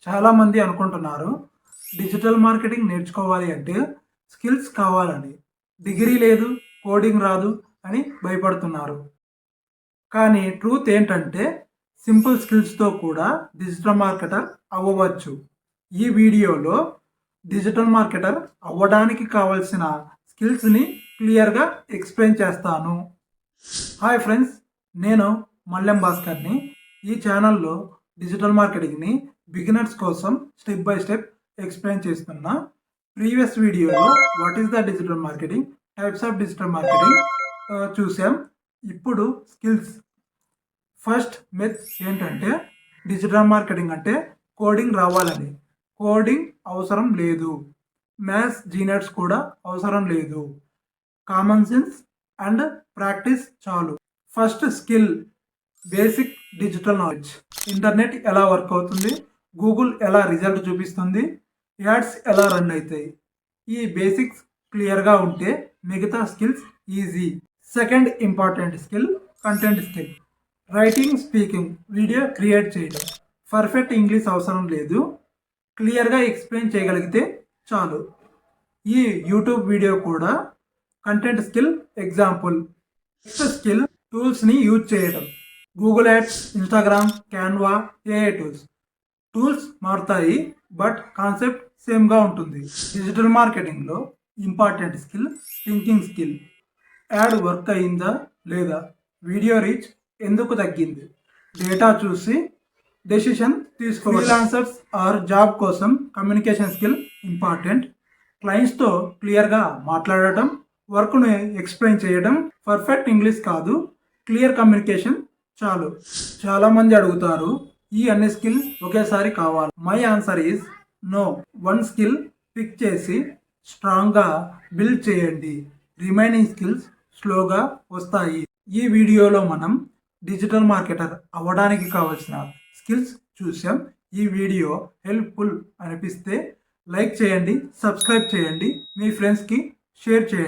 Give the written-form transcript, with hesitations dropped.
చాలామంది అనుకుంటున్నారు digital marketing నేర్చుకోవాలి అంటే స్కిల్స్ కావాలని. డిగ్రీ లేదు, కోడింగ్ రాదు అని భయపడుతున్నారు. కానీ ట్రూత్ ఏంటంటే సింపుల్ స్కిల్స్తో కూడా డిజిటల్ మార్కెటర్ అవ్వవచ్చు. ఈ వీడియోలో డిజిటల్ మార్కెటర్ అవ్వడానికి కావాల్సిన స్కిల్స్ని క్లియర్గా ఎక్స్ప్లెయిన్ చేస్తాను. హాయ్ ఫ్రెండ్స్, నేను మల్లెం భాస్కర్ని. ఈ ఛానల్లో డిజిటల్ మార్కెటింగ్ని బిగినర్స్ కోసం స్టెప్ బై స్టెప్ ఎక్స్ప్లెయిన్ చేస్తున్నా. ప్రీవియస్ వీడియోలో what is the digital marketing, types of digital marketing చూసాం. ఇప్పుడు స్కిల్స్. ఫస్ట్ మెథ్ ఏంటంటే డిజిటల్ మార్కెటింగ్ అంటే కోడింగ్ రావాలని. కోడింగ్ అవసరం లేదు, మ్యాథ్స్ జీనియర్స్ కూడా అవసరం లేదు. కామన్ సెన్స్ అండ్ ప్రాక్టీస్ చాలు. First skill basic digital knowledge. Internet ఎలా వర్క్ అవుతుంది, గూగుల్ ఎలా రిజల్ట్ చూపిస్తుంది, యాడ్స్ ఎలా రన్ అవుతాయి, ఈ బేసిక్స్ క్లియర్గా ఉంటే మిగతా skills easy. Second important skill content skill. Writing, speaking, video create చేయడం. పర్ఫెక్ట్ ఇంగ్లీష్ అవసరం లేదు, క్లియర్గా ఎక్స్ప్లెయిన్ చేయగలిగితే చాలు. ఈ యూట్యూబ్ వీడియో కూడా content skill example. Next skill టూల్స్ని యూజ్ చేయడం. Google ads, Instagram, Canva, AI tools మారుతాయి బట్ కాన్సెప్ట్ సేమ్గా ఉంటుంది. డిజిటల్ మార్కెటింగ్లో important skill thinking skill. Ad work అయిందా లేదా, వీడియో రీచ్ ఎందుకు తగ్గింది, డేటా చూసి డెసిషన్ తీసుకోవాలి. ఫ్రీలాన్సర్స్ ఆర్ జాబ్ కోసం కమ్యూనికేషన్ స్కిల్ ఇంపార్టెంట్. క్లయింట్స్తో క్లియర్గా మాట్లాడటం, వర్క్ను ఎక్స్ప్లెయిన్ చేయడం. పర్ఫెక్ట్ ఇంగ్లీష్ కాదు, క్లియర్ కమ్యూనికేషన్ చాలు. చాలామంది అడుగుతారు ఈ అన్ని స్కిల్ ఒకేసారి కావాలి. My answer is no. One skill pick చేసి స్ట్రాంగ్గా బిల్డ్ చేయండి. రిమైనింగ్ స్కిల్స్ స్లోగా వస్తాయి. ఈ వీడియోలో మనం డిజిటల్ మార్కెటర్ అవ్వడానికి కావాల్సిన స్కిల్స్ చూసాం. ఈ వీడియో హెల్ప్ఫుల్ అనిపిస్తే లైక్ చేయండి, సబ్స్క్రైబ్ చేయండి, మీ ఫ్రెండ్స్కి షేర్ చేయండి.